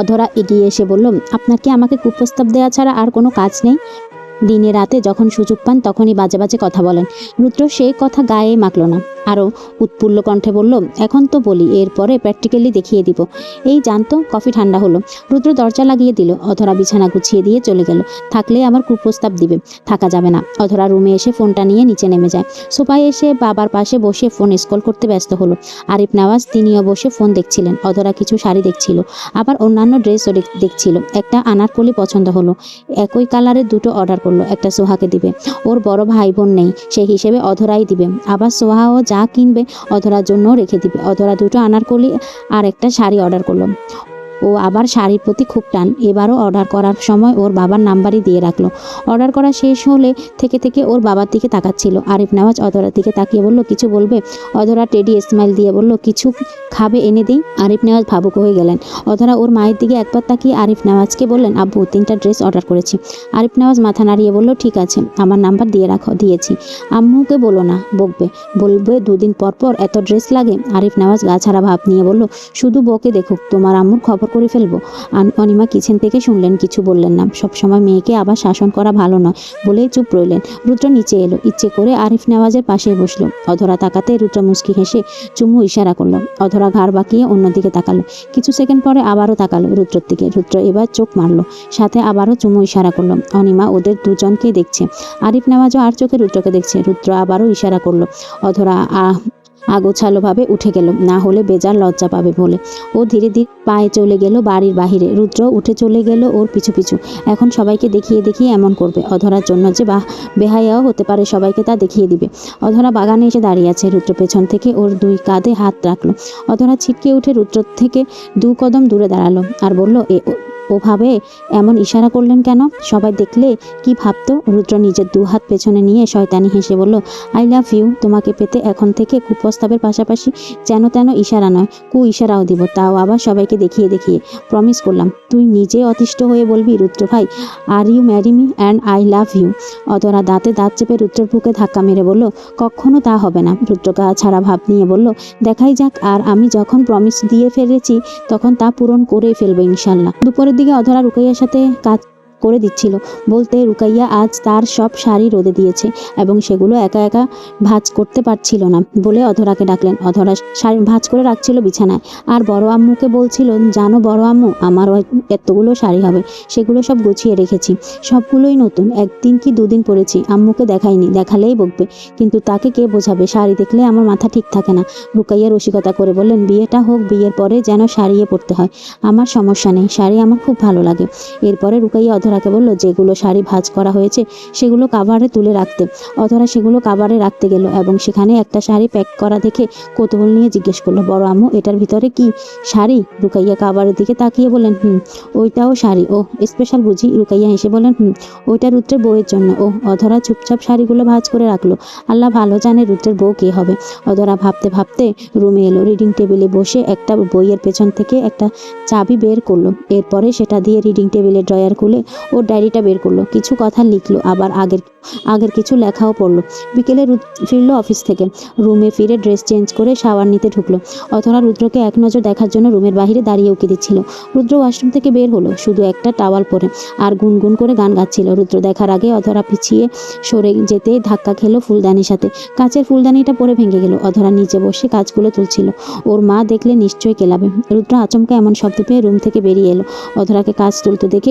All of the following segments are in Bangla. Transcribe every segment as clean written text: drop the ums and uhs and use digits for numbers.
অধরা এগিয়ে এসে বলল, আপনার কি আমাকে কুপ্রস্তাব দেওয়া ছাড়া আর কোনো কাজ নেই? দিনে রাতে যখন সুযোগ পান তখনই বাজে বাজে কথা বলেন। রুদ্র সেই কথা গায়ে মাখল না, আরও উৎফুল্ল কণ্ঠে বলল, এখন তো বলি, এরপরে প্র্যাকটিক্যালি দেখিয়ে দিব। এই জানতো কফি ঠান্ডা হলো। রুদ্র দরজা লাগিয়ে দিল। অধরা বিছানা গুছিয়ে দিয়ে চলে গেল। থাকলে আবার কুপ্রস্তাব দিবে, থাকা যাবে না। অধরা রুমে এসে ফোনটা নিয়ে নিচে নেমে যায়। সোফায় এসে বাবার পাশে বসে ফোন স্ক্রল করতে ব্যস্ত হলো। আরিফ নওয়াজ তিনিও বসে ফোন দেখছিলেন। অধরা কিছু শাড়ি দেখছিল, আবার অন্যান্য ড্রেসও দেখছিল। একটা আনারকলি পছন্দ হলো, একই কালারের দুটো অর্ডার করলো। একটা সোহাকে দিবে, ওর বড় ভাই বোন নেই, সেই হিসেবে অধরাই দিবে। আবার সোহাও যা কিনবে অধরার জন্য রেখে দিবে। অধরা দুটো আনারকলি আর একটা শাড়ি অর্ডার করলো। ও আবার শাড়ির প্রতি খুব টান। এবারও অর্ডার করার সময় ওর বাবার নাম্বারই দিয়ে রাখলো। অর্ডার করা শেষ হলে থেকে ওর বাবার দিকে তাকাচ্ছিল। আরিফ নওয়াজ অধরার দিকে তাকিয়ে বলল, কিছু বলবে? অধরা টেডি স্মাইল দিয়ে বলল, কিছু খাবে এনে দিই? আরিফ নওয়াজ ভাবুক হয়ে গেলেন। অধরা ওর মায়ের দিকে একবার তাকিয়ে আরিফ নওয়াজকে বললেন, আব্বু 3টা ড্রেস অর্ডার করেছি। আরিফ নওয়াজ মাথা নাড়িয়ে বলল, ঠিক আছে, আমার নাম্বার দিয়ে রাখো। দিয়েছি। আম্মুকে বলো না, বলবে 2 দিন পর পর এত ড্রেস লাগে। আরিফ নওয়াজ গা ছাড়া ভাব নিয়ে বলল, শুধু বকে দেখুক, তোমার আম্মুর খবর করে ফেলবো। অনিমা কিচেন থেকে শুনলেন, কিছু বললেন না। সবসময় মেয়েকে আবার শাসন করা ভালো নয় বলেই চুপ রইলেন। রুদ্র নিচে এলো, ইচ্ছে করে আরিফ নওয়াজের পাশে বসলো। অধরা তাকাতে রুদ্র মুচকি হেসে চুমু ইশারা করলো। অধরা ঘাড় বাঁকিয়ে অন্যদিকে তাকালো। কিছু সেকেন্ড পরে আবারও তাকালো রুদ্রর দিকে। রুদ্র এবার চোখ মারলো, সাথে আবারও চুমু ইশারা করলো। অনিমা ওদের দুজনকেই দেখছে। আরিফ নওয়াজও আর চোখে রুদ্রকে দেখছে। রুদ্র আবারও ইশারা করলো। অধরা আগোছালোভাবে উঠে গেল, না হলে বেজার লজ্জা পাবে বলে। ও ধীরে ধীরে পায়ে চলে গেল বাড়ির বাহিরে। রুদ্র উঠে চলে গেল ওর পিছু পিছু। এখন সবাইকে দেখিয়ে দেখিয়ে এমন করবে। অধরার জন্য যে বেহায়াও হতে পারে, সবাইকে তা দেখিয়ে দিবে। অধরা বাগানে এসে দাঁড়িয়ে আছে। রুদ্র পেছন থেকে ওর 2 কাঁধে হাত রাখলো। অধরা ছিটকে উঠে রুদ্র থেকে 2 কদম দূরে দাঁড়ালো আর বলল, ওভাবে এমন ইশারা করলেন কেন? সবাই দেখলে কি ভাবতো? রুদ্র নিজের 2 হাত পেছনে নিয়ে শয়তানি হেসে বলল, আই লাভ ইউ। তোমাকে পেতে এখন থেকে কুপ্রস্তাবের পাশাপাশি যেন তেন ইশারা নয়, ইশারাও দিব, তাও আবার সবাইকে দেখিয়ে দেখিয়ে। প্রমিস করলাম। তুই নিজে অতিষ্ঠ হয়ে বলবি, রুদ্র ভাই, are you marry me and I love you. Adhara দাঁতে দাঁত চেপে রুদ্রের বুকে ধাক্কা মেরে বলল, কখনো তা হবে না। রুদ্র গা ছাড়া ভাব নিয়ে বলল, দেখাই যাক। আর আমি যখন প্রমিস দিয়ে ফেলেছি তখন তা পূরণ করেই ফেলবো ইনশাল্লাহ। দুপুরের দিকে অধরা রুকাইয়ার সাথে কাজ করে দিচ্ছিল। বলতে রুকাইয়া আজ তার সব শাড়ি রোদে দিয়েছে এবং সেগুলো একা একা ভাঁজ করতে পারছিল না বলে অধরাকে ডাকলেন। অধরা শাড়ি ভাঁজ করে রাখছিল বিছানায় আর বড় আম্মুকে বলছিল, জানো বড় আম্মু, আমার এতগুলো শাড়ি হবে, সেগুলো সব গুছিয়ে রেখেছি। সবগুলোই নতুন, 1 দিন কি 2 দিন পরেছি। আম্মুকে দেখাইনি, দেখালেই বকবে, কিন্তু তাকে কে বোঝাবে? শাড়ি দেখলে আমার মাথা ঠিক থাকে না। রুকাইয়া রসিকতা করে বললেন, বিয়েটা হোক, বিয়ের পরে যেন শাড়িয়ে পড়তে হয়। আমার সমস্যা নেই, শাড়ি আমার খুব ভালো লাগে। এরপরে রুকাইয়া অধরাকে বলল, যেগুলো শাড়ি ভাঁজ করা হয়েছে সেগুলো কাভারে তুলে রাখতে। অধরা সেগুলো কাভারে রাখতে গেল এবং সেখানে একটা শাড়ি প্যাক করা দেখে কৌতূহল নিয়ে জিজ্ঞেস করলো, বড় আম্মু, এটার ভিতরে কি শাড়ি? রুকাইয়া কাভারের দিকে তাকিয়ে বলেন, ওইটাও শাড়ি। ও স্পেশাল বুঝি? রুকাইয়া হেসে বলেন, ওইটা রুদ্রের বউয়ের জন্য। ও অধরা চুপচাপ শাড়িগুলো ভাঁজ করে রাখলো। আল্লাহ ভালো জানে রুদ্রের বউ কে হবে। অধরা ভাবতে ভাবতে রুমে এলো। রিডিং টেবিলে বসে একটা বইয়ের পেছন থেকে একটা চাবি বের করলো। এরপরে সেটা দিয়ে রিডিং টেবিলের ড্রয়ার খুলে ওর ডায়েরিটা বের করলো। কিছু কথা লিখলো, আবার আগের কিছু লেখাও পড়লো। বিকেলে ফিরলো অফিস থেকে। রুমে ফিরে ড্রেস চেঞ্জ করে শাওয়ার নিতে ঢুকলো। অধরা রুদ্রকে এক নজর দেখার জন্য রুমের বাইরে দাঁড়িয়ে উকি দিচ্ছিল। রুদ্র ওয়াশরুম থেকে বের হলো শুধু একটা টাওয়াল পরে আর গুনগুন করে গান গাচ্ছিল। রুদ্র দেখার আগে অধরা পিছিয়ে সরে যেতে ধাক্কা খেলো ফুলদানির সাথে। কাচের ফুলদানিটা পরে ভেঙে গেল। অধরা নিচে বসে কাজগুলো তুলছিল। ওর মা দেখলে নিশ্চয়ই কেলাবে। রুদ্র আচমকা এমন শব্দ পেয়ে রুম থেকে বেরিয়ে এলো। অধরাকে কাজ তুলতে দেখে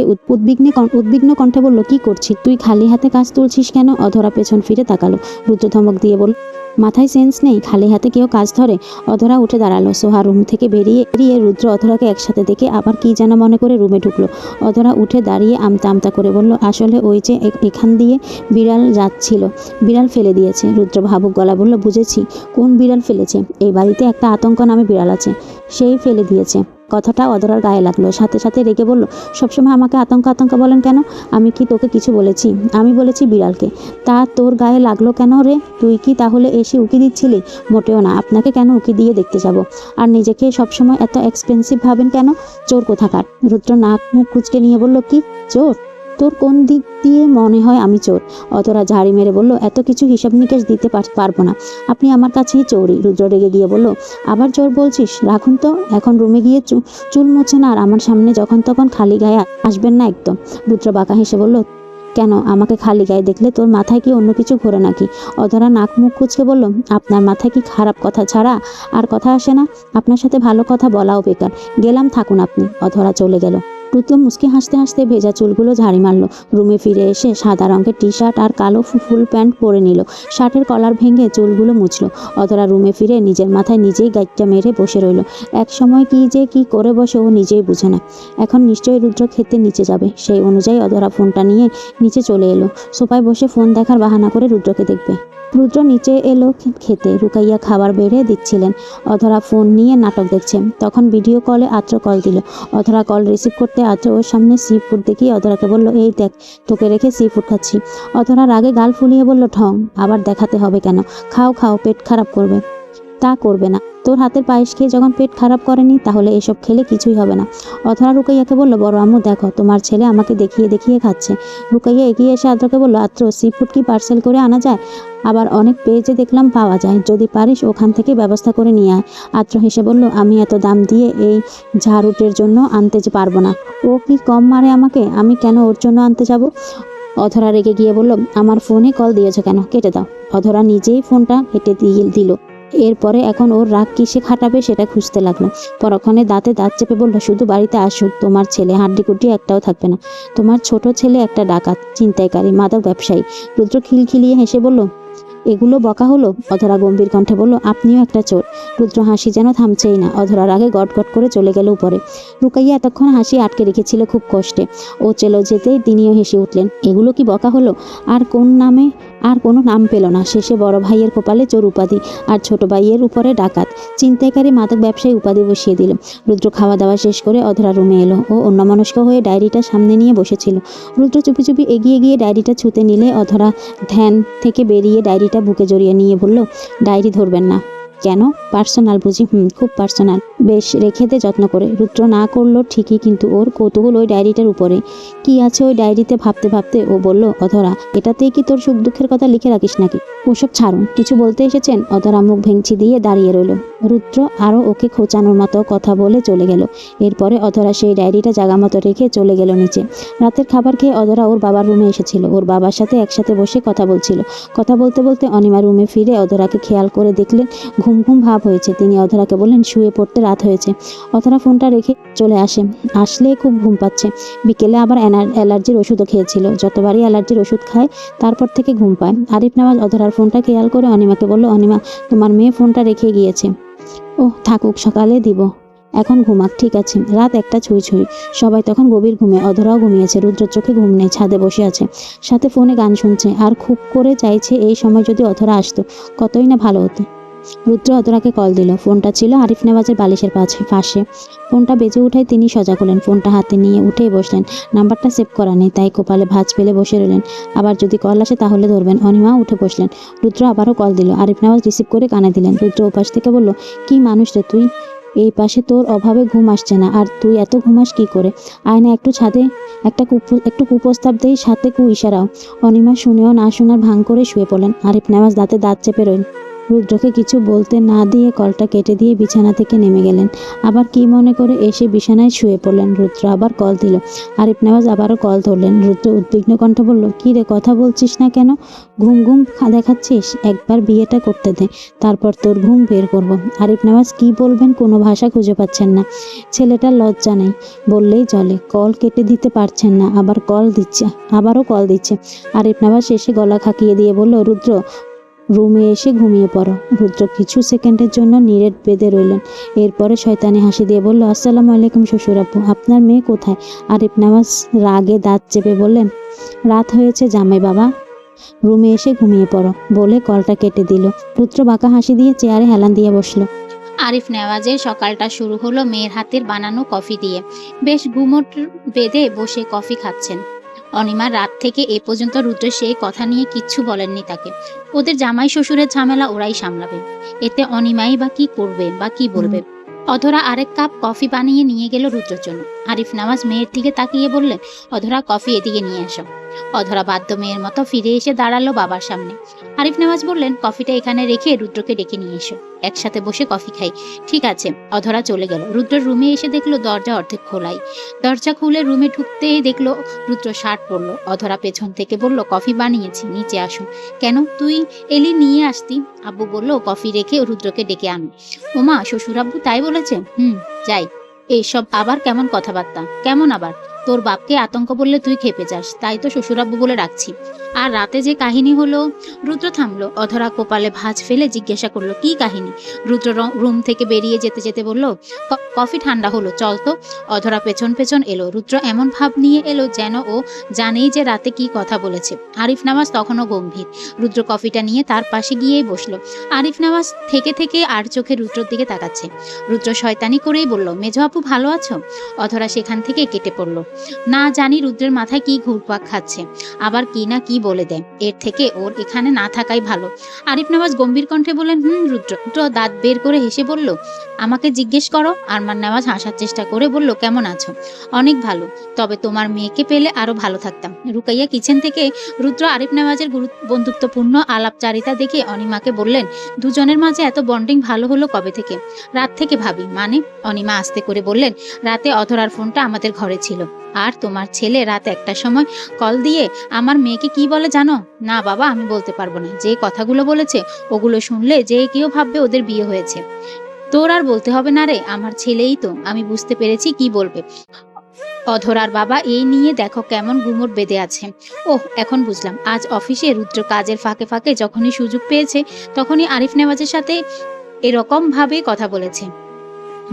উদ্বিগ্ন কণ্ঠে বলল, কি করছিস তুই? খালি হাতে কাজ তুলছিস কেন? অধরা পেছন ফিরে তাকালো। রুদ্র ধমক দিয়ে বলল, মাথায় সেন্স নেই? খালি হাতে কেউ কাজ ধরে? অধরা উঠে দাঁড়ালো। সোহা রুম থেকে বেরিয়ে রুদ্র অধরাকে একসাথে দেখে আবার কি যেন মনে করে রুমে ঢুকলো। অধরা উঠে দাঁড়িয়ে আমতা আমতা করে বলল, আসলে ওই যে এখান দিয়ে বিড়াল যাচ্ছিল, বিড়াল ফেলে দিয়েছে। রুদ্র ভাবুক গলা বলল, বুঝেছি, কোন বিড়াল ফেলেছে? এই বাড়িতে একটা আতঙ্ক নামে বিড়াল আছে, সেই ফেলে দিয়েছে। কথাটা অধরার গায়ে লাগলো। সাথে সাথে রেগে বলল, সবসময় আমাকে আতঙ্ক বলেন কেন? আমি কি তোকে কিছু বলেছি? আমি বলেছি বিড়ালকে। তা তোর গায়ে লাগলো কেন রে? তুই কি তাহলে এসে উকি দিচ্ছিলি? মোটেও না। আপনাকে কেন উকি দিয়ে দেখতে যাব? আর নিজেকে সবসময় এত এক্সপেন্সিভ ভাবেন কেন? চোর কোথাকার। রুদ্র নাক মুখ কুঁচকে নিয়ে বলল, কি চোর? তোর কোন দিক দিয়ে মনে হয় আমি চোর? অধরা ঝাড়ি মেরে বলল, এত কিছু হিসাব নিকেশ দিতে পারবো না, আপনি আমার কাছেই চোরই। রুদ্র রেগে গিয়ে বলল, আবার চোর বলছিস? রাখুন তো, এখন রুমে গিয়ে চুল মোছেন আর আমার সামনে যখন তখন খালি গায়ে আসবেন না একদম। রুদ্র বাঁকা হেসে বলল, কেন, আমাকে খালি গায়ে দেখলে তোর মাথায় কি অন্য কিছু ঘোরে নাকি? অধরা নাক মুখ কুঁচকে বলল, আপনার মাথায় কি খারাপ কথা ছাড়া আর কথা আসে না? আপনার সাথে ভালো কথা বলাও বেকার। গেলাম, থাকুন আপনি। অধরা চলে গেল। রুদ্র মুচকি হাসতে হাসতে ভেজা চুলগুলো ঝাড়ি মারল। রুমে ফিরে এসে সাদা রঙের টি শার্ট আর কালো ফুল প্যান্ট পরে নিল। শার্টের কলার ভেঙে চুলগুলো মুছল। অধরা রুমে ফিরে নিজের মাথায় নিজেই গাইটটা মেরে বসে রইল। এক সময় কি করে বসে ও নিজেই বুঝে না। এখন নিশ্চয়ই রুদ্র খেতে নিচে যাবে। সেই অনুযায়ী অধরা ফোনটা নিয়ে নিচে চলে এলো। সোফায় বসে ফোন দেখার বাহানা করে রুদ্রকে দেখবে। রুদ্র নিচে এলো খেতে। রুকাইয়া খাবার বেড়ে দিচ্ছিলেন। অধরা ফোন নিয়ে নাটক দেখছে। তখন ভিডিও কলে আদ্র কল দিল। অধরা কল রিসিভ করতে আদ্র ওর সামনে সি ফুড দেখিয়ে অধরাকে বলল, এই দেখ, তোকে রেখে সি ফুড খাচ্ছি। অধরার আগে গাল ফুলিয়ে বলল, ঢং আবার দেখাতে হবে কেন? খাও খাও, পেট খারাপ করবে। তা করবে না, তোর হাতের পায়েস খেয়ে যখন পেট খারাপ করেনি, তাহলে এসব খেলে কিছুই হবে না। অধরা রুকাইয়াকে বলল, বড় আম্মু দেখো, তোমার ছেলে আমাকে দেখিয়ে দেখিয়ে খাচ্ছে। রুকাইয়া এগিয়ে এসে আদ্রকে বলল, আদ্র, সি ফুড কি পার্সেল করে আনা যায়? আবার অনেক পেজে দেখলাম পাওয়া যায়, যদি পারিস ওখান থেকে ব্যবস্থা করে নিয়ে আয়। আদ্র হেসে বলল, আমি এত দাম দিয়ে এই ঝাড়ুটের জন্য আনতে পারবো না। ও কি কম মারে আমাকে? আমি কেন ওর জন্য আনতে যাব? অধরা রেগে গিয়ে বলল, আমার ফোনে কল দিয়েছো কেন? কেটে দাও। অধরা নিজেই ফোনটা কেটে দিল। এরপরে এখন ওর রাগ কিসে খাটাবে সেটা খুঁজতে লাগলো। পরক্ষণে দাঁতে দাঁত চেপে বলল, শুধু বাড়িতে আসুক তোমার ছেলে, হাড্ডিকুটি একটাও থাকবে না। তোমার ছোট ছেলে একটা ডাকাত, ছিনতাইকারী, মাদক ব্যবসায়ী। রুদ্র খিলখিলিয়ে হেসে বলল, এগুলো বকা হলো? অধরা গম্ভীর কণ্ঠে বলল, আপনিও একটা চোর। রুদ্র হাসি যেন থামছেই না। অধরার আগে গট গট করে চলে গেল উপরে। রুকাইয়া এতক্ষণ হাসি আটকে রেখেছিল খুব কষ্টে। ও চলে যেতেই তিনিও হেসে উঠলেন। এগুলো কি বকা হলো? আর কোনো নাম পেল না। শেষে বড় ভাইয়ের কপালে চোর উপাধি, আর ছোট ভাইয়ের উপরে ডাকাত, ছিনতাইকারী, মাদক ব্যবসায়ী উপাধি বসিয়ে দিল। রুদ্র খাওয়া দাওয়া শেষ করে অধরা রুমে এলো। ও অন্যমনস্ক হয়ে ডায়েরিটা সামনে নিয়ে বসেছিল। রুদ্র চুপি চুপি এগিয়ে গিয়ে ডায়েরিটা ছুঁতে নিলে অধরা ধ্যান থেকে বেরিয়ে ডায়েরিটা বুকে জড়িয়ে নিয়ে বলল, ডায়েরি ধরবেন না। কেন? পার্সোনাল বুঝি? খুব পার্সোনাল। বেশ, রেখে দে যত্ন করে। রুদ্র না করলো ঠিকই, কিন্তু ওর কৌতূহল ওই ডায়েরিটার উপরে। কি আছে ওই ডায়েরিতে ভাবতে ভাবতে ও বলল, অধরা, এটাতেই কি তোর সুখ দুঃখের কথা লিখে রাখিস নাকি? ওসব ছাড়ুন, কিছু বলতে এসেছেন? অধরা মুখ ভেঙচি দিয়ে দাঁড়িয়ে রইল। রুদ্র আরও ওকে খোঁচানোর মতো কথা বলে চলে গেল। এরপরে অধরা সেই ডায়েরিটা জাগা মতো রেখে চলে গেল নিচে। রাতের খাবার খেয়ে অধরা ওর বাবার রুমে এসেছিল। ওর বাবার সাথে একসাথে বসে কথা বলছিল। কথা বলতে বলতে অনিমা রুমে ফিরে অধরাকে খেয়াল করে দেখলেন ঘুম ঘুম ভাব হয়েছে। তিনি অধরাকে বললেন, শুয়ে পড়তে রাত হয়েছে। অধরা ফোনটা রেখে চলে আসলে খুব ঘুম পাচ্ছে। বিকেলে আবার অ্যালার্জির ওষুধও খেয়েছিল। যতবারই অ্যালার্জির ওষুধ খায় তারপর থেকে ঘুম পায়। আরিফ নেওয়াজ অধরার ফোনটা খেয়াল করে অনিমাকে বলল, অনিমা, তোমার মেয়ে ফোনটা রেখে গিয়েছে। ও থাকুক, সকালে দিব, এখন ঘুমাক। ঠিক আছে। রাত 1টা ছুঁই ছুঁই। সবাই তখন গভীর ঘুমে। অধরাও ঘুমিয়েছে। রুদ্রের চোখে ঘুম নেই। ছাদে বসে আছে, সাথে ফোনে গান শুনছে, আর খুব করে চাইছে এই সময় যদি অধরা আসতো, কতই না ভালো হতো। রুদ্র অধরাকে কল দিল। ফোনটা ছিল আরিফ নেওয়াজের বালিশের পাশে। ফোনটা বেজে উঠায় তিনি সজাগ হলেন। ফোনটা হাতে নিয়ে উঠেই বসলেন। নাম্বারটা সেভ করা নেই, তাই কপালে ভাঁজ ফেলে বসে রইলেন। আবার যদি কল আসে তাহলে ধরবেন। অনিমা উঠে বসলেন। রুদ্র আবারও কল দিল। আরিফ নেওয়াজ রিসিভ করে কানে দিলেন। রুদ্র ওপাশ থেকে বলল, কি মানুষ রে তুই? এই পাশে তোর অভাবে ঘুম আসছে না, আর তুই এত ঘুমাস কি করে? আয় না একটু ছাদে, একটু কুপ্রস্তাব দেই, সাথে ইশারাও। অনিমা শুনেও না শোনার ভাঙ করে শুয়ে পড়লেন। আরিফ নেওয়াজ দাঁতে দাঁত চেপে রইল। রুদ্রকে কিছু বলতে না দিয়ে কলটা কেটে দিয়ে বিছানা থেকে নেমে গেলেন। আবার কি মনে করে এসে বিছানায় শুয়ে পড়লেন। রুদ্র আবার কল দিল। আরিফ নেওয়াজ আবারও কল ধরলেন। রুদ্র উদ্বিগ্ন কণ্ঠে বলল, কি রে, কথা বলছিস না কেন? ঘুম ঘুম দেখাচ্ছিস? একবার বিয়েটা করতে দে, তারপর তোর ঘুম বের করব। আরিফ নেওয়াজ কি বলবেন কোনো ভাষা খুঁজে পাচ্ছেন না। ছেলেটার লজ্জা নেই বললেই চলে। কল কেটে দিতে পারছেন না, আবারও কল দিচ্ছে। আরিফ নেওয়াজ শেষে গলা খাকিয়ে দিয়ে বলল, রুদ্র, রুমে এসে ঘুমিয়ে পড়ো। রুদ্র কিছু সেকেন্ডের জন্য নীরেট বেঁধে রইলেন। এরপরে শয়তানি হাসি দিয়ে বলল, আসসালামু আলাইকুম শ্বশুর আব্বু, আপনার মেয়ে কোথায়? আরিফ নেওয়াজ রাগে দাঁত চেপে বললেন, রাত হয়েছে জামাই বাবা, রুমে এসে ঘুমিয়ে পড়ো, বলে কলটা কেটে দিল। রুদ্র বাঁকা হাসি দিয়ে চেয়ারে হেলান দিয়ে বসলো। আরিফ নেওয়াজের সকালটা শুরু হলো মেয়ের হাতের বানানো কফি দিয়ে। বেশ ঘুমট বেঁধে বসে কফি খাচ্ছেন। অনিমা রাত থেকে এ পর্যন্ত রুদ্র সেই কথা নিয়ে কিচ্ছু বলেননি তাকে। ওদের জামাই শ্বশুরের ঝামেলা ওরাই সামলাবে, এতে অনিমাই বা কি করবে বা কি বলবে। অধরা আরেক কাপ কফি বানিয়ে নিয়ে গেল রুদ্রের জন্য। আরিফ নওয়াজ মেয়ের দিকে তাকিয়ে বললেন, অধরা কফি এদিকে নিয়ে এসো। অধরা বাধ্য মেয়ের মতো ফিরে এসে দাঁড়ালো বাবার সামনে। আরিফ নওয়াজ বললেন, কফিটা এখানে রেখে রুদ্রকে ডেকে নিয়ে এসো, একসাথে বসে কফি খাই। ঠিক আছে। অধরা চলে গেল। রুদ্রের রুমে এসে দেখলো দরজা অর্ধেক খোলাই। দরজা খুলে রুমে ঢুকতেই দেখলো রুদ্র শার্ট পরলো। অধরা পেছন থেকে বলল, কফি বানিয়েছি, নিচে আসুন। কেন, তুই এলি নিয়ে আসতি। আব্বু বলল কফি রেখে রুদ্রকে ডেকে আনো। ওমা, শ্বশুর আব্বু তাই বলেছে? যাই। এইসব আবার কেমন কথাবার্তা? কেমন আবার? তোর বাপকে আতঙ্ক বললে তুই খেপে যাস, তাই তো শ্বশুরাব্বু বলে রাখছি। আর রাতে যে কাহিনী হলো। রুদ্র থামলো। অধরা কপালে ভাঁজ ফেলে জিজ্ঞাসা করলো, কি কাহিনী? রুদ্র রুম থেকে বেরিয়ে যেতে যেতে বলল, কফি ঠান্ডা হলো, চল তো। অধরা পেছন পেছন এলো। রুদ্র এমন ভাব নিয়ে এলো যেন ও জানেই যে রাতে কি কথা বলেছে। আরিফ নওয়াজ তখনও গম্ভীর। রুদ্র কফিটা নিয়ে তার পাশে গিয়েই বসলো। আরিফ নওয়াজ থেকে থেকে আর চোখে রুদ্রর দিকে তাকাচ্ছে। রুদ্র শয়তানি করেই বলল, মেজো আপু ভালো আছো? অধরা সেখান থেকে কেটে পড়লো। না জানি রুদ্রের মাথায় কি ঘুরপাক খাচ্ছে, আবার কি না কি বলে দেয়। এর থেকে ওর এখানে না থাকাই ভালো। আরিফ নওয়াজ গম্ভীর কণ্ঠে বললেন, রুদ্র দাঁত বের করে হেসে বলল, আমাকে জিজ্ঞেস করো। আরমান নওয়াজ হাসার চেষ্টা করে বলল, কেমন আছো? অনেক ভালো, তবে তোমার মেয়েকে পেলে আরো ভালো থাকতাম। রুকাইয়া কিচেন থেকে রুদ্র আরিফ নওয়াজের বন্ধুত্বপূর্ণ আলাপচারিতা দেখে অনিমাকে বললেন, দুজনের মাঝে এত বন্ডিং ভালো হলো কবে থেকে? রাত থেকে ভাবি। মানে? অনিমা আস্তে করে বললেন, রাতে অধরার ফোনটা আমাদের ঘরে ছিল, আর তোমার ছেলে রাত 1টার সময় কল দিয়ে আমার মেয়েকে কি বলে জানো? না বাবা, আমি বলতে পারবো না। যে কথাগুলো বলেছে ওগুলো শুনলে যে কেউ ভাববে ওদের বিয়ে হয়েছে। তোর আর বলতে হবে না রে, আমার ছেলেই তো, আমি বুঝতে পেরেছি কি বলবে। অধরার বাবা এই নিয়ে দেখো কেমন গুমর বেঁধে আছে। ওহ, এখন বুঝলাম। আজ অফিসে রুদ্র কাজের ফাঁকে ফাঁকে যখনই সুযোগ পেয়েছে তখনই আরিফ নেওয়াজের সাথে এরকম ভাবে কথা বলেছে।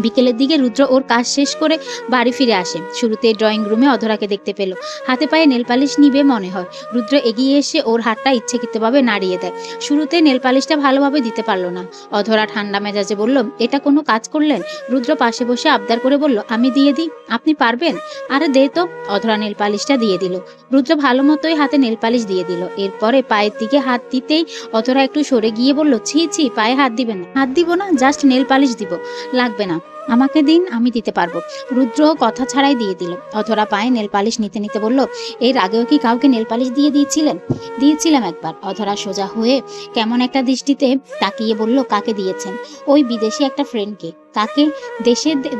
বিকেলের দিকে রুদ্র ওর কাজ শেষ করে বাড়ি ফিরে আসে। শুরুতে ড্রয়িং রুমে অধরাকে দেখতে পেল। হাতে পায়ে নেল পালিশ নিবে মনে হয়। রুদ্র এগিয়ে এসে ওর হাতটা ইচ্ছাকৃতভাবে নাড়িয়ে দেয়। শুরুতে নেল পালিশটা ভালোভাবে দিতে পারলো না। অধরা ঠান্ডা মেজাজে বলল, এটা কোনো কাজ করলেন? রুদ্র পাশে বসে আবদার করে বলল, আমি দিয়ে দিই, আপনি পারবেন? আরে দে তো। অধরা নেল পালিশটা দিয়ে দিল। রুদ্র ভালো মতোই হাতে নেল পালিশ দিয়ে দিল। এরপরে পায়ের দিকে হাত দিতেই অধরা একটু সরে গিয়ে বলল, ছি ছি, পায়ে হাত দিবেন না। হাত দিব না, জাস্ট নেল পালিশ দিব। লাগবে না, আমাকে দিন, আমি দিতে পারবো। রুদ্র কথা ছাড়াই দিয়ে দিল। অধরা পায়ে নেল পালিশ নিতে নিতে বলল, এর আগেও কি কাউকে নেল পালিশ দিয়ে দিয়েছিলেন? দিয়েছিলাম একবার। অধরা সোজা হয়ে কেমন একটা দৃষ্টিতে তাকিয়ে বলল, কাকে দিয়েছেন? ওই বিদেশি একটা ফ্রেন্ডকে। কাকে?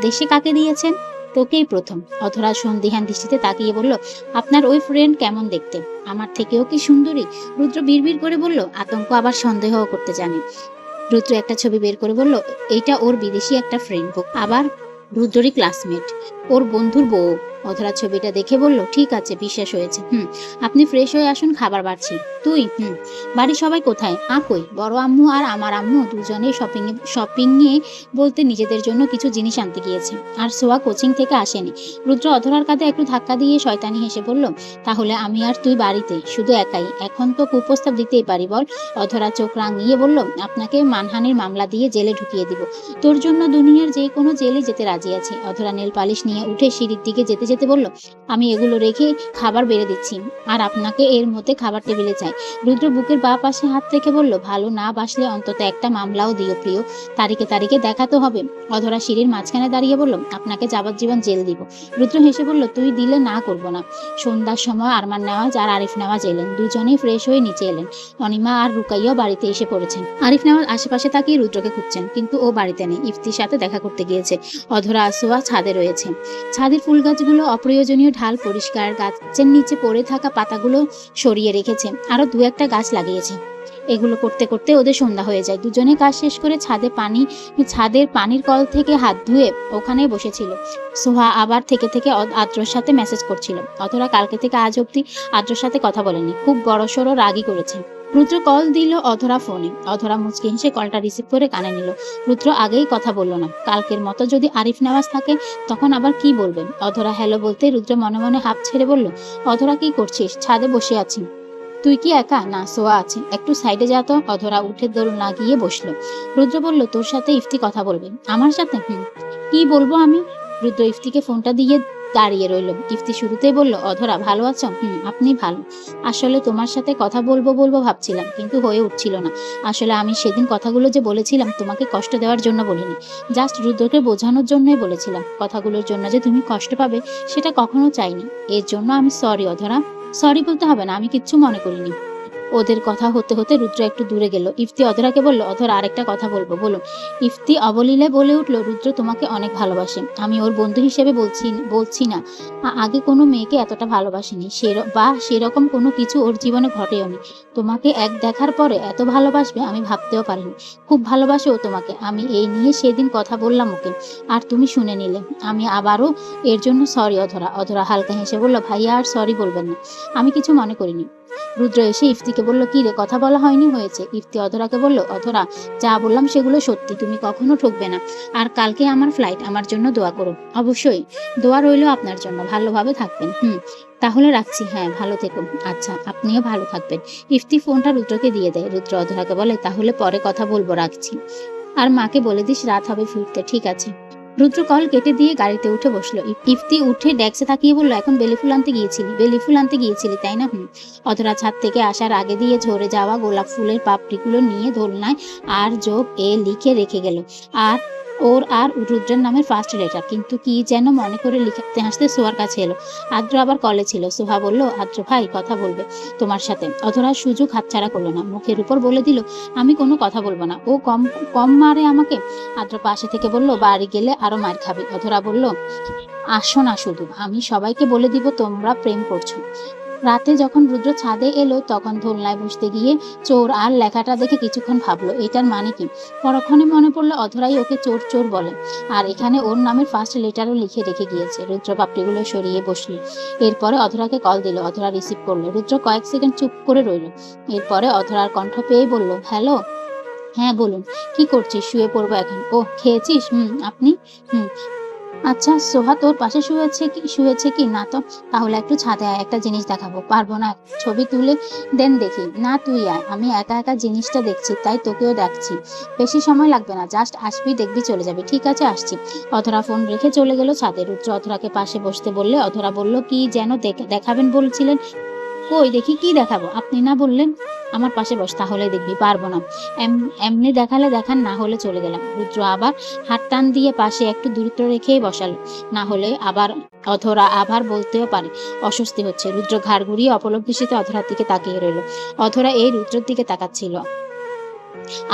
দেশে কাকে দিয়েছেন? তোকেই প্রথম। অধরা সন্দিহান দৃষ্টিতে তাকিয়ে বলল, আপনার ওই ফ্রেন্ড কেমন দেখতে? আমার থেকেও কি সুন্দরী? রুদ্র বিড়বিড় করে বলল, আতঙ্ক আবার সন্দেহ করতে জানে। রুদ্র একটা ছবি বের করে বলল, এইটা ওর বিদেশি একটা ফ্রেন্ড, আবার রুদ্ররই ক্লাসমেট, ওর বন্ধুর বউ। অধরা ছবিটা দেখে বলল, ঠিক আছে, বিশ্বাস হয়েছে। আপনি ফ্রেশ হয়ে আসুন, খাবার বাড়ছি। তুই? বাড়ির সবাই কোথায়? কই, বড় আম্মু আর আমার আম্মু দুজনে শপিং নিয়ে বলতে নিজেদের জন্য কিছু জিনিস আনতে গিয়েছে। আর সোয়া কোচিং থেকে আসেনি। রুদ্র অধরার কাঁধে একটু ধাক্কা দিয়ে শয়তানি হেসে বলল, তাহলে আমি আর তুই বাড়িতে, শুধু একাই। এখন তো কুপ্রস্তাব দিতেই পারি, বল। অধরা চোখ রাঙিয়ে বলল, আপনাকে মানহানির মামলা দিয়ে জেলে ঢুকিয়ে দিব। তোর জন্য দুনিয়ার যে কোনো জেলে যেতে রাজি আছি। অধরা নেল পালিশ নিয়ে উঠে সিঁড়ির দিকে যেতে যেতে বলল, আমি এগুলো রেখে খাবার বেড়ে দিচ্ছি, আর আপনাকে এর মধ্যে খাবার টেবিলে চাই। রুদ্র বুকের বা পাশে হাত রেখে বলল, ভালো না বাসলে অন্তত একটা মামলাও দিও প্রিয়, তারিখে তারিখে দেখা তো হবে। অধরা সিঁড়ির মাঝখানে দাঁড়িয়ে বলল, আপনাকে যাবজ্জীবন জেল দিব। রুদ্র হেসে বলল, তুই দিলে না করব না। সন্ধ্যার সময় আরমান নেওয়াজ আর আরিফ নেওয়াজ এলেন। দুজনেই ফ্রেশ হয়ে নিচে এলেন। অনিমা আর রুকাইয়াও বাড়িতে এসে পড়েছেন। আরিফ নেওয়াজ আশেপাশে তাকিয়ে রুদ্রকে খুঁজছেন, কিন্তু ও বাড়িতে নেই, ইফতির সাথে দেখা করতে গিয়েছে। অধরা আসোয়া ছাদে রয়েছে। ছাদের ফুল গাছগুলো অপ্রয়োজনীয় ঢাল পরিষ্কার, গাছের নিচে পড়ে থাকা পাতাগুলো সরিয়ে রেখেছে, আরো 2-1টা গাছ লাগিয়েছে। এগুলো করতে করতে ওদের সন্ধ্যা হয়ে যায়। দুজনে কাজ শেষ করে ছাদের পানির কল থেকে হাত ধুয়ে ওখানে বসেছিল। সোহা আবার থেকে থেকে আদ্রর সাথে মেসেজ করছিল। অধরা কালকে থেকে আজ অব্দি আদ্রর সাথে কথা বলেনি, খুব বড়সড় রাগই করেছে। রুদ্র কল দিল অধরা ফোনে। অধরা মুচকি হেসে কলটা রিসিভ করে কানে নিল। রুদ্র আগেই কথা বলল না। কালকের মতো যদি আরিফ নেওয়াজ থাকে তখন আবার কি বলবেন? অধরা হ্যালো বলতে রুদ্র মনে মনে হাঁপ ছেড়ে বলল, অধরা কি করছিস? ছাদে বসে আছি। তুই কি একা? না, সোয়া আছে। একটু সাইডে যা তো। অধরা উঠে দৌড় না গিয়ে বসলো। রুদ্র বলল, তোর সাথে ইফতি কথা বলবে? আমার সাথে? কি বলবো আমি? রুদ্র ইফতিকে ফোনটা দিয়ে দাঁড়িয়ে রইল। ইফতি শুরুতেই বলল, অধরা ভালো আছো? আপনি ভালো? আসলে তোমার সাথে কথা বলবো বলবো ভাবছিলাম, কিন্তু হয়ে উঠছিল না। আসলে আমি সেদিন কথাগুলো যে বলেছিলাম তোমাকে কষ্ট দেওয়ার জন্য বলিনি, জাস্ট রুদ্রকে বোঝানোর জন্যই বলেছিলাম। কথাগুলোর জন্য যে তুমি কষ্ট পাবে সেটা কখনো চাইনি। এর জন্য আমি সরি অধরা। সরি বলতে হবে না, আমি কিচ্ছু মনে করিনি। ওদের কথা হতে হতে রুদ্র একটু দূরে গেল। ইফতি অধরাকে বলল, অধরা আরেকটা কথা বলবো, বলুন। ইফতি অবলীলায় বলে উঠল, রুদ্র তোমাকে অনেক ভালোবাসে। আমি ওর বন্ধু হিসেবে বলছি না। আগে কোনো মেয়েকে এতটা ভালোবাসেনি, বা সেরকম কোনো কিছু ওর জীবনে ঘটেওনি। তোমাকে এক দেখার পরে এত ভালোবাসবে আমি ভাবতেও পারিনি। খুব ভালোবাসে ও তোমাকে। আমি এই নিয়ে সেদিন কথা বললাম ওকে, আর তুমি শুনে নিলে। আমি আবারও এর জন্য সরি অধরা। অধরা হালকা হেসে বলল, ভাইয়া আর সরি বলবেন না, আমি কিছু মনে করিনি। রুদ্র এসে ইফতিকে বলল, কি রে, কথা বলা হয়নি? হয়েছে। ইফতি অধরাকে বলল, অধরা যা বললাম সেগুলো সত্যি, তুমি কখনো ঠকবে না। আর কালকে আমার ফ্লাইট, আমার জন্য দোয়া করো। অবশ্যই, দোয়া রইল আপনার জন্য। ভালোভাবে থাকবেন। তাহলে রাখছি। হ্যাঁ, ভালো থেকো। আচ্ছা, আপনিও ভালো থাকবেন। ইফতি ফোনটা রুদ্রকে দিয়ে দেয়। রুদ্র অধরাকে বলে, তাহলে পরে কথা বলবো, রাখছি। আর মাকে বলে দিস রাত হবে ফিরতে। ঠিক আছে। রুদ্র কল কেটে দিয়ে গাড়িতে উঠে বসলো। ইফতি উঠে ডেস্কে তাকিয়ে বলল, এখন বেলি ফুল আনতে গিয়েছিলি তাই না? অধরা ছাদ থেকে আসার আগে দিয়ে ঝরে যাওয়া গোলাপ ফুলের পাপড়িগুলো নিয়ে দোলনায় আর যোগ এ লিখে রেখে গেল। আর ওর আর রুদ্রের নামের ফার্স্ট লেটার। কিন্তু কি যেন মনে করে লিখতে হাসতে সোহার কাছে এলো। আদ্র আবার কলে ছিল। সোহা বলল, আদ্র ভাই কথা বলবে তোমার সাথে। অধরার সুযোগ হাতছাড়া করলো না, মুখের উপর বলে দিল, আমি কোনো কথা বলবো না। ও কম কম মারে আমাকে। আদ্র পাশে থেকে বলল, বাড়ি গেলে আরো মার খাবি। অধরা বলল, আসো না শুধু, আমি সবাইকে বলে দিব তোমরা প্রেম করছো। রাতে যখন রুদ্র ছাদে এলো তখন দোলনায় বসতে গিয়ে চোর আর লেখাটা দেখে কিছুক্ষণ ভাবলো এটার মানে কি। পরক্ষণে মনে পড়লো অধরাই ওকে চোর চোর বলে, আর এখানে ওর নামের ফার্স্ট লেটারও লিখে রেখে গিয়েছে। রুদ্র পাপড়িগুলো সরিয়ে বসলো। এরপরে অধরাকে কল দিল। অধরা রিসিভ করলো। রুদ্র কয়েক সেকেন্ড চুপ করে রইল। এরপরে অধরার কণ্ঠ পেয়ে বলল, হ্যালো। হ্যাঁ বলুন। কি করছিস? শুয়ে পড়বো এখন। ও, খেয়েছিস? আপনি? হুম। আচ্ছা, সোহা তোর পাশে শুয়েছে কি না? তো তাহলে একটু ছাদে আয়, একটা জিনিস দেখাবো। পারবো না, ছবি তুলে দেন দেখি। না তুই আয়, আমি একা একা জিনিসটা দেখছি তাই তোকেও ডাকছি। বেশি সময় লাগবে না, জাস্ট আসবি, দেখবি, চলে যাবি। ঠিক আছে, আসছি। অধরা ফোন রেখে চলে গেল ছাদে। রুদ্র অধরাকে পাশে বসতে বললে। অধরা বলল, কি যেন দেখাবেন বলছিলেন? কই দেখি, কি দেখাবো? আপনি না বললেন? আমার পাশে বস, তাহলে দেখবি। পারবো না। এমনি দেখালে দেখান, না হলে চলে গেলাম। রুদ্র আবার হাত টান দিয়ে পাশে একটু দূরত্ব রেখেই বসালো। না হলে আবার অধরা আবার বলতেও পারে অস্বস্তি হচ্ছে। রুদ্র ঘাড় ঘুরিয়ে অপলক দৃষ্টিতে অধরার দিকে তাকিয়ে রইল। অধরা এই রুদ্রের দিকে তাকাচ্ছিল,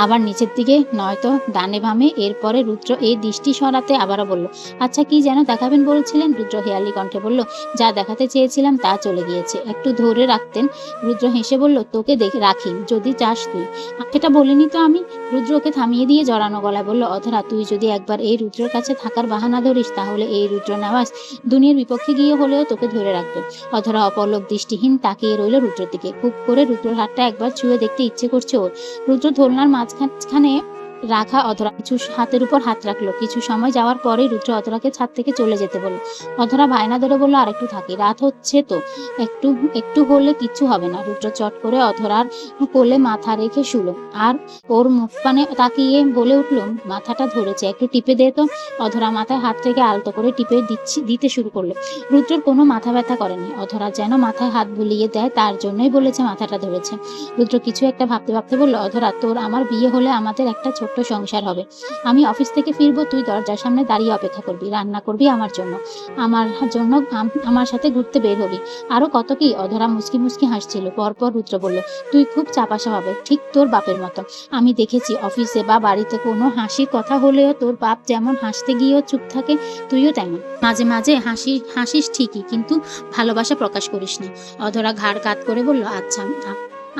আবার নিচের দিকে, নয়তো ডানে বামে। এরপরে রুদ্র এই দৃষ্টি সরাতে আবারও বলল, আচ্ছা কি যেন দেখাবেন বলছিলেন? রুদ্র হেয়ালি কণ্ঠে বলল, যা দেখাতে চেয়েছিলাম তা চলে গিয়েছে। একটু ধরে রাখতেন? রুদ্র হেসে বলল, তোকে দেখে রাখি যদি চাস তুই। সেটা বলিনি তো আমি। রুদ্র ওকে থামিয়ে দিয়ে জড়ানো গলায় বলল, অধরা তুই যদি একবার এই রুদ্রের কাছে থাকার বাহানা ধরিস তাহলে এই রুদ্র নেওয়াজ দুনিয়ার বিপক্ষে গিয়ে হলেও তোকে ধরে রাখবে। অধরা অপলক দৃষ্টিহীন তাকিয়ে রইল রুদ্রের দিকে। খুব করে রুদ্রের হাতটা একবার ছুঁয়ে দেখতে ইচ্ছে করছে ওর। রুদ্র দোলনার মাঝখানে রাখা অধরা কিছু হাতের উপর হাত রাখলো। কিছু সময় যাওয়ার পরে রুদ্র অধরাকে ছাদ থেকে চলে যেতে বলল। অধরা বায়না ধরে বলল, আর একটু থাকি, রাত হচ্ছে তো। একটু একটু হলে কিচ্ছু হবে না। রুদ্র চট করে অধরার কোলে মাথা রেখে শুলো, আর ওর মুখ পানে তাকিয়ে বলে উঠল, মাথাটা ধরেছে, একটু টিপে দে তো। অধরা মাথায় হাত রেখে আলতো করে টিপে দিতে শুরু করলো। রুদ্রর কোনো মাথা ব্যথা করেনি। অধরা যেন মাথায় হাত বুলিয়ে দেয়, তার জন্যই বলেছে মাথাটা ধরেছে। রুদ্র কিছু একটা ভাবতে ভাবতে বলল, অধরা তোর আমার বিয়ে হলে আমাদের একটা ছোট্ট সংসার হবে। আমি অফিস থেকে ফিরবো, তুই দরজার সামনে দাঁড়িয়ে অপেক্ষা করবি, রান্না করবি আমার জন্য, আমার সাথে ঘুরতে বের হবি, আরো কত কি। অধরা মুচকি মুচকি হাসছিল। পরপর রুদ্র বলল, তুই খুব চাপা স্বভাবের, ঠিক তোর বাপের মতো। আমি দেখেছি অফিসে বা বাড়িতে কোনো হাসির কথা হলেও তোর বাপ যেমন হাসতে গিয়েও চুপ থাকে, তুইও তেমন। মাঝে মাঝে হাসিস ঠিকই, কিন্তু ভালোবাসা প্রকাশ করিস না। অধরা ঘাড় কাত করে বলল, আচ্ছা,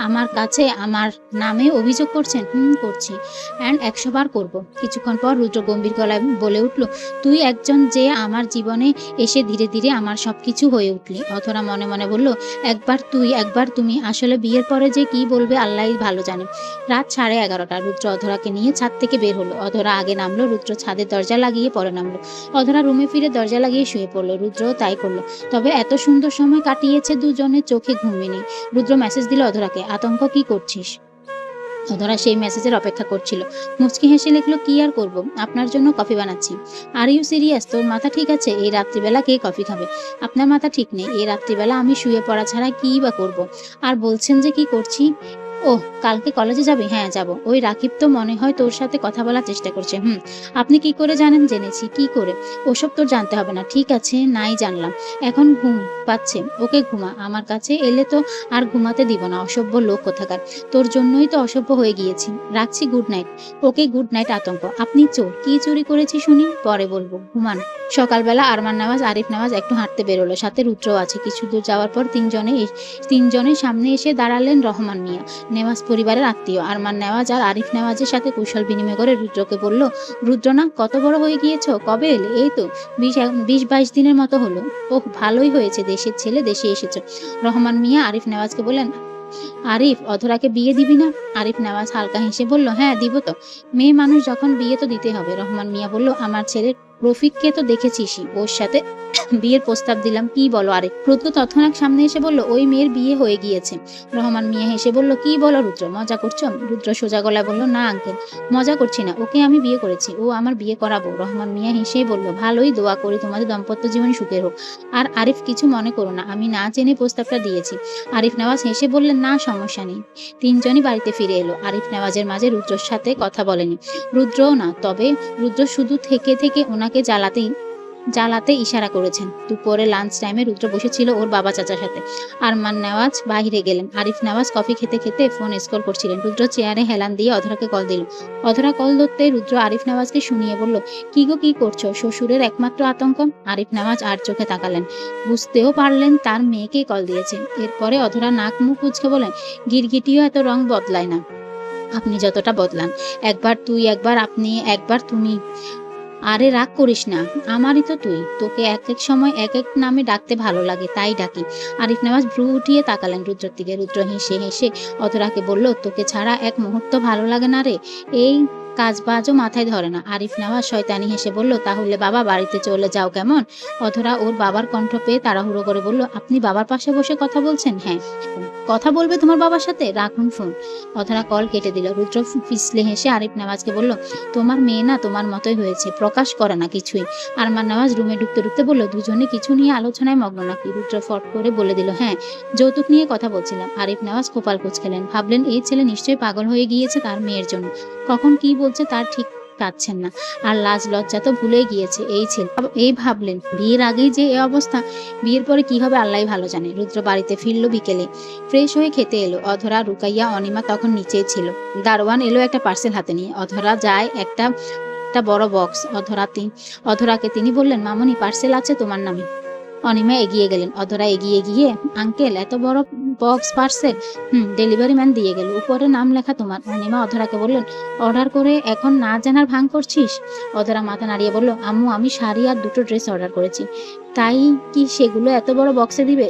আমার কাছে আমার নামে অভিযোগ করছেন? করছি, অ্যান্ড 100 বার করব। কিছুক্ষণ পর রুদ্র গম্ভীর গলায় বলে উঠল, তুই একজন যে আমার জীবনে এসে ধীরে ধীরে আমার সবকিছু হয়ে উঠলি। অধরা মনে মনে বলল, একবার তুই একবার তুমি। আসলে বিয়ের পরে যে কি বলবে আল্লাহই ভালো জানে। রাত 11:30। রুদ্র অধরাকে নিয়ে ছাদ থেকে বের হলো। অধরা আগে নামলো, রুদ্র ছাদের দরজা লাগিয়ে পরে নামলো। অধরা রুমে ফিরে দরজা লাগিয়ে শুয়ে পড়লো। রুদ্রও তাই করলো। তবে এত সুন্দর সময় কাটিয়েছে দুজনের চোখে ঘুমই নেই। রুদ্র মেসেজ দিল অধরাকে, আতঙ্ক, কি করছিস? অধরা সেই মেসেজের অপেক্ষা করছিল। মুচকি হেসে লিখলো, কি আর করব, আপনার জন্য কফি বানাচ্ছি। Are you serious? তোর মাথা ঠিক আছে? এই রাত্রিবেলা কে কফি খাবে? আপনার মাথা ঠিক নেই? এই রাত্রিবেলা আমি শুয়ে পড়া ছাড়া কিই বা করব? আর বলছেন যে কি করছি? ওহ, কালকে কলেজে যাবি? হ্যাঁ যাব। ওই রাকিব তো মনে হয় তোর সাথে কথা বলার চেষ্টা করছে। আপনি কি করে জানেন? জেনেছি। কি করে? ওসব তোর জানতে হবে না। ঠিক আছে, নাই জানলাম। এখন ঘুম পাচ্ছে, ওকে ঘুমা। আমার কাছে এলে তো আর ঘুমাতে দিব না, অসভ্য লোক কোথাকার। তোর জন্যই তো অসভ্য হয়ে গিয়েছি। রাখছি, good night. Okay good night. আতঙ্ক, আপনি চোর। কি চুরি করেছি শুনি? পরে বলবো, ঘুমান। সকালবেলা আরমান নেওয়াজ, আরিফ নেওয়াজ একটু হাঁটতে বেরোলো, সাথে রুদ্রও আছে। কিছু দূর যাওয়ার পর তিনজনের সামনে এসে দাঁড়ালেন রহমান মিয়া, নেওয়াজ পরিবারের আত্মীয়। আরমান নেওয়াজ আর আরিফ নেওয়াজের সাথে কুশল বিনিময় করে রুদ্রকে বলল, রুদ্র না, কত বড় হয়ে গিয়েছো? কবে এলে? এই তো 20-22 দিনের মতো হলো। ওহ, ভালোই হয়েছে, দেশের ছেলে, দেশে এসেছো। রহমান মিয়া আরিফ নেওয়াজকে বললেন, আরিফ, অধরাকে বিয়ে দিবি না? আরিফ নেওয়াজ হালকা হেসে বলল, হ্যাঁ দিব তো। মেয়ে মানুষ যখন, বিয়ে তো দিতে হবে। রহমান মিয়া বলল, আমার ছেলে রফিককে তো দেখেছিসই, ওর সাথে বিয়ের প্রস্তাব দিলাম। কি বলো? আরিফ। রুদ্র তৎক্ষণাৎ সামনে এসে বলল, ওই মেয়ের বিয়ে হয়ে গিয়েছে। রহমান মিয়া হেসে বলল, কি বলো রুদ্র, মজা করছো? রুদ্র সোজা গলায় বলল, না আঙ্কেল, মজা করছি না, ওকে আমি বিয়ে করেছি, ও আমার বিয়ে করাবো। রহমান মিয়া হেসেই বলল, ভালোই, দোয়া করি তোমাদের দাম্পত্য জীবন সুখের হোক। আর আরিফ, কিছু মনে করো না, আমি না জেনে প্রস্তাবটা দিয়েছি। আরিফ নেওয়াজ হেসে বললেন, না সমস্যা নেই। তিনজনই বাড়িতে ফিরে এলো। আরিফ নেওয়াজের মাঝে রুদ্রর সাথে কথা বলেনি, রুদ্রও না। তবে রুদ্র শুধু থেকে থেকে ওনাকে জ্বালাতে ইশারা করেছেন। দুপুরে লাঞ্চ টাইমে রুদ্র বসেছিল ওর বাবা চাচার সাথে। আরমান নেওয়াজ বাইরে গেলেন। আরিফ নেওয়াজ কফি খেতে খেতে ফোন স্ক্রল করছিলেন। রুদ্র চেয়ারে হেলান দিয়ে অধরাকে কল দিল। অধরা কল ধরতে রুদ্র আরিফ নেওয়াজকে শুনিয়ে বলল, কি গো, কি করছো? শ্বশুরের একমাত্র আতঙ্ক। আরিফ নেওয়াজ আর চোখে তাকালেন, বুঝতেও পারলেন তার মেয়েকেই কল দিয়েছে। এরপরে অধরা নাক মুখ কুঁচকে বলেন, গিরগিটিও এত রং বদলায় না, আপনি যতটা বদলান। একবার তুই, একবার আপনি, একবার তুমি। আরে রাগ করিস না, আমারই তো তুই। তোকে এক এক সময় এক এক নামে ডাকতে ভালো লাগে, তাই ডাকি। আরিফ নেওয়াজ ভ্রু উঠিয়ে তাকালেন রুদ্রের দিকে। রুদ্র হেসে হেসে অধরাকে বলল, তোকে ছাড়া এক মুহূর্ত ভালো লাগে না রে। এই কাজ বাজও মাথায় ধরে না। আরিফ নেওয়াজ শয়তানি হেসে বলল, তাহলে বাবা, বাড়িতে চলে যাও কেমন? অধরা ওর বাবার কণ্ঠ পেয়ে তাড়াহুড়ো করে বলল, আপনি বাবার পাশে বসে কথা বলছেন? হ্যাঁ। কথা বলবে তোমার বাবার সাথে? রাখুন ফোন। অধরা কল কেটে দিল। রুদ্র ফিসলে হেসে আরিফ নেওয়াজকে বলল, তোমার মেয়ে না তোমার মতোই হয়েছে, প্রকাশ করে না কিছুই। আরমান নেওয়াজ রুমে ঢুকতে ঢুকতে বলল, দুজনে কিছু নিয়ে আলোচনায় মগ্ন নাকি? রুদ্র ফট করে বলে দিল, হ্যাঁ, যৌতুক নিয়ে কথা বলছিলাম। আরিফ নেওয়াজ কপাল কুঁচকালেন, ভাবলেন এই ছেলে নিশ্চয়ই পাগল হয়ে গিয়েছে তার মেয়ের জন্য। কখন কি বলছে তার ঠিক পাচ্ছেন না। আর লাজ লজ্জা তো ভুলেই গিয়েছে এই ছেলে। এই ভাবলেন, বিয়ের আগেই যে এ অবস্থা, বিয়ের পরে কি হবে আল্লাহই ভালো জানে। রুদ্র বাড়িতে ফিরল বিকেলে, ফ্রেশ হয়ে খেতে এলো। অধরা, রুকাইয়া, অনিমা তখন নিচেই ছিল। দারোয়ান এলো একটা পার্সেল হাতে নিয়ে। অধরা যায় একটা বড় বক্স। অধরাকে তিনি বললেন, মামনি, পার্সেল আছে তোমার নামে। অনিমা এগিয়ে গেলেন। অধরা এগিয়ে গিয়ে, আঙ্কেল, এত বড় বক্স পার্সেল? ডেলিভারি ম্যান দিয়ে গেল, উপরে নাম লেখা তোমার। অনিমা অধরাকে বললেন, অর্ডার করে এখন না জানার ভান করছিস? অধরা মাথা নাড়িয়ে বলল, আম্মু, আমি শাড়ি আর দুটো ড্রেস অর্ডার করেছি, তাই কি সেগুলো এত বড় বক্সে দিবে?